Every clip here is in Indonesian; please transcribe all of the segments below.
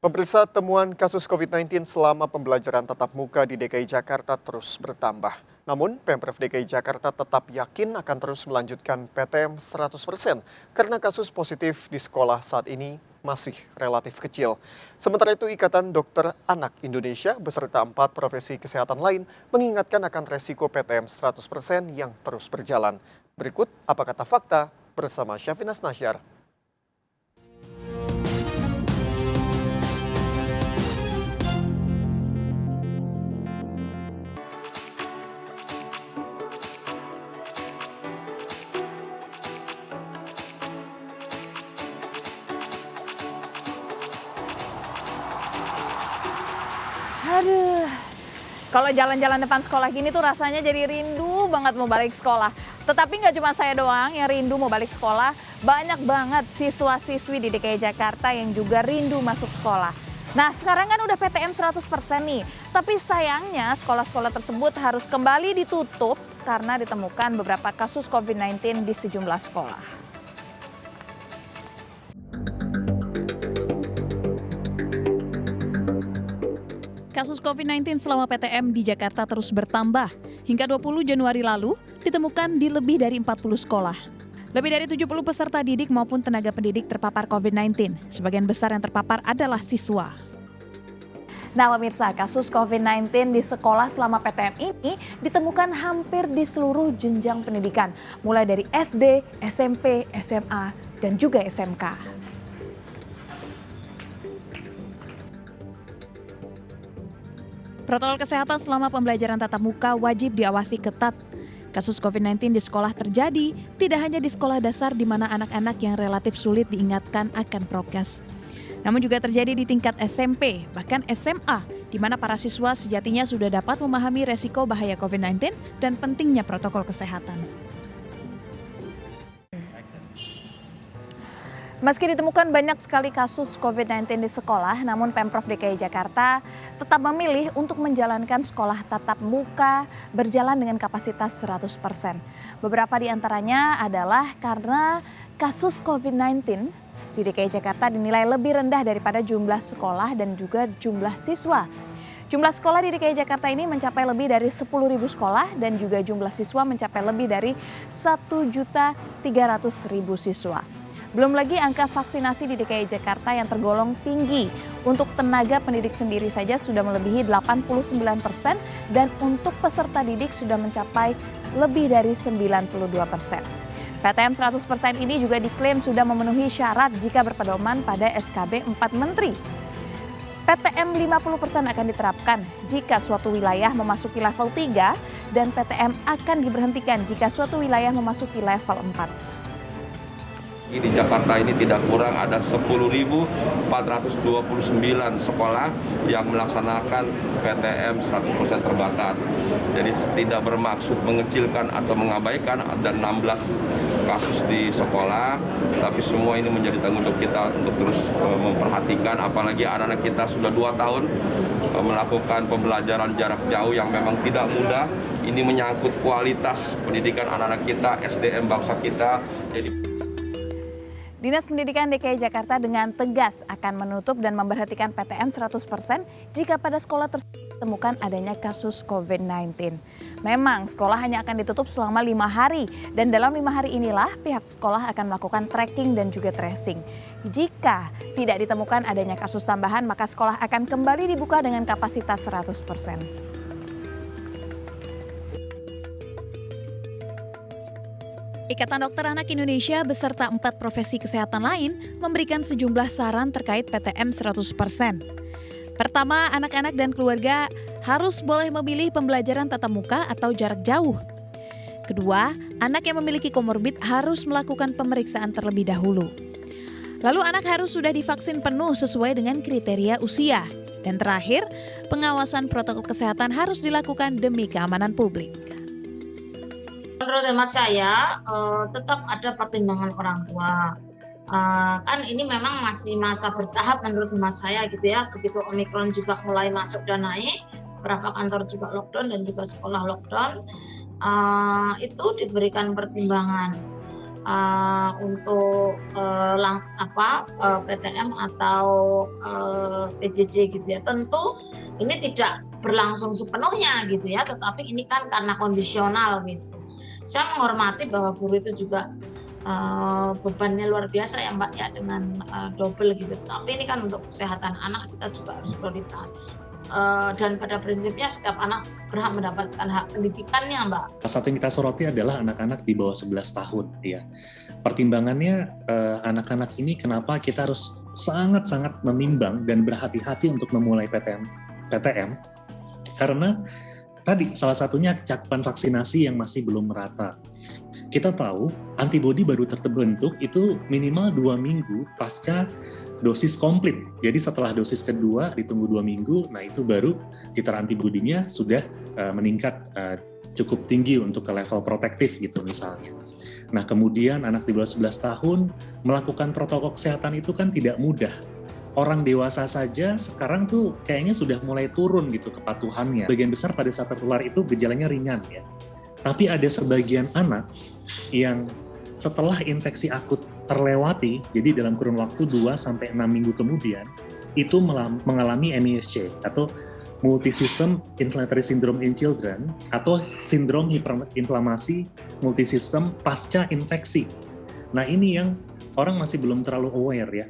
Pemirsa, temuan kasus COVID-19 selama pembelajaran tatap muka di DKI Jakarta terus bertambah. Namun, Pemprov DKI Jakarta tetap yakin akan terus melanjutkan PTM 100% karena kasus positif di sekolah saat ini masih relatif kecil. Sementara itu, Ikatan Dokter Anak Indonesia beserta 4 profesi kesehatan lain mengingatkan akan resiko PTM 100% yang terus berjalan. Berikut apa kata fakta bersama Syafinas Nasyar. Aduh, kalau jalan-jalan depan sekolah gini tuh rasanya jadi rindu banget mau balik sekolah. Tetapi nggak cuma saya doang yang rindu mau balik sekolah, banyak banget siswa-siswi di DKI Jakarta yang juga rindu masuk sekolah. Nah, sekarang kan udah PTM 100% nih, tapi sayangnya sekolah-sekolah tersebut harus kembali ditutup karena ditemukan beberapa kasus COVID-19 di sejumlah sekolah. Kasus COVID-19 selama PTM di Jakarta terus bertambah. Hingga 20 Januari lalu, ditemukan di lebih dari 40 sekolah. Lebih dari 70 peserta didik maupun tenaga pendidik terpapar COVID-19. Sebagian besar yang terpapar adalah siswa. Nah pemirsa, kasus COVID-19 di sekolah selama PTM ini ditemukan hampir di seluruh jenjang pendidikan. Mulai dari SD, SMP, SMA, dan juga SMK. Protokol kesehatan selama pembelajaran tatap muka wajib diawasi ketat. Kasus COVID-19 di sekolah terjadi tidak hanya di sekolah dasar di mana anak-anak yang relatif sulit diingatkan akan prokes. Namun juga terjadi di tingkat SMP, bahkan SMA, di mana para siswa sejatinya sudah dapat memahami resiko bahaya COVID-19 dan pentingnya protokol kesehatan. Meski ditemukan banyak sekali kasus COVID-19 di sekolah, namun Pemprov DKI Jakarta tetap memilih untuk menjalankan sekolah tatap muka berjalan dengan kapasitas 100%. Beberapa di antaranya adalah karena kasus COVID-19 di DKI Jakarta dinilai lebih rendah daripada jumlah sekolah dan juga jumlah siswa. Jumlah sekolah di DKI Jakarta ini mencapai lebih dari 10.000 sekolah dan juga jumlah siswa mencapai lebih dari 1.300.000 siswa. Belum lagi angka vaksinasi di DKI Jakarta yang tergolong tinggi. Untuk tenaga pendidik sendiri saja sudah melebihi 89% dan untuk peserta didik sudah mencapai lebih dari 92%. PTM 100% ini juga diklaim sudah memenuhi syarat jika berpedoman pada SKB 4 Menteri. PTM 50% akan diterapkan jika suatu wilayah memasuki level 3 dan PTM akan diberhentikan jika suatu wilayah memasuki level 4. Di Jakarta ini tidak kurang ada 10.429 sekolah yang melaksanakan PTM 100% terbatas. Jadi tidak bermaksud mengecilkan atau mengabaikan, ada 16 kasus di sekolah, tapi semua ini menjadi tanggung jawab kita untuk terus memperhatikan, apalagi anak-anak kita sudah 2 tahun melakukan pembelajaran jarak jauh yang memang tidak mudah. Ini menyangkut kualitas pendidikan anak-anak kita, SDM bangsa kita. Dinas Pendidikan DKI Jakarta dengan tegas akan menutup dan memberhentikan PTM 100% jika pada sekolah tersebut ditemukan adanya kasus COVID-19. Memang sekolah hanya akan ditutup selama 5 hari dan dalam 5 hari inilah pihak sekolah akan melakukan tracking dan juga tracing. Jika tidak ditemukan adanya kasus tambahan, maka sekolah akan kembali dibuka dengan kapasitas 100%. Ikatan Dokter Anak Indonesia beserta 4 profesi kesehatan lain memberikan sejumlah saran terkait PTM 100%. Pertama, anak-anak dan keluarga harus boleh memilih pembelajaran tatap muka atau jarak jauh. Kedua, anak yang memiliki komorbid harus melakukan pemeriksaan terlebih dahulu. Lalu anak harus sudah divaksin penuh sesuai dengan kriteria usia. Dan terakhir, pengawasan protokol kesehatan harus dilakukan demi keamanan publik. Menurut hemat saya, tetap ada pertimbangan orang tua. Kan ini memang masih masa bertahap menurut hemat saya gitu ya. Begitu Omikron juga mulai masuk dan naik, beberapa kantor juga lockdown dan juga sekolah lockdown, itu diberikan pertimbangan. untuk PTM atau PJJ gitu ya. Tentu ini tidak berlangsung sepenuhnya gitu ya, tetapi ini kan karena kondisional gitu. Saya menghormati bahwa guru itu juga bebannya luar biasa ya Mbak ya, dengan double gitu. Tapi ini kan untuk kesehatan anak kita juga harus prioritas. Dan pada prinsipnya setiap anak berhak mendapatkan hak pendidikannya Mbak. Salah satu yang kita soroti adalah anak-anak di bawah 11 tahun ya. Pertimbangannya anak-anak ini kenapa kita harus sangat-sangat menimbang dan berhati-hati untuk memulai PTM karena tadi salah satunya cakupan vaksinasi yang masih belum merata. Kita tahu antibodi baru terbentuk itu minimal 2 minggu pasca dosis komplit. Jadi setelah dosis kedua ditunggu 2 minggu, nah itu baru titer antibodinya sudah meningkat cukup tinggi untuk ke level protektif gitu misalnya. Nah kemudian anak di bawah 11 tahun melakukan protokol kesehatan itu kan tidak mudah. Orang dewasa saja sekarang tuh kayaknya sudah mulai turun gitu kepatuhannya. Bagian besar pada saat tertular itu gejalanya ringan ya. Tapi ada sebagian anak yang setelah infeksi akut terlewati, jadi dalam kurun waktu 2-6 minggu kemudian, itu mengalami MISC atau Multisystem Inflammatory Syndrome in Children atau sindrom inflamasi multisistem pasca infeksi. Nah ini yang orang masih belum terlalu aware ya.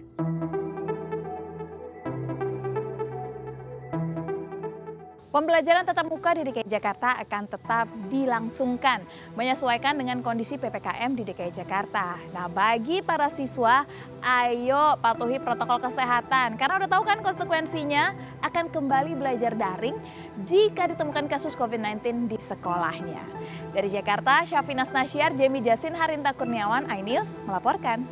Pembelajaran tatap muka di DKI Jakarta akan tetap dilangsungkan, menyesuaikan dengan kondisi PPKM di DKI Jakarta. Nah, bagi para siswa, ayo patuhi protokol kesehatan. Karena udah tahu kan konsekuensinya akan kembali belajar daring jika ditemukan kasus COVID-19 di sekolahnya. Dari Jakarta, Syafinas Nasyar, Jemi Jasin, Harinta Kurniawan, iNews melaporkan.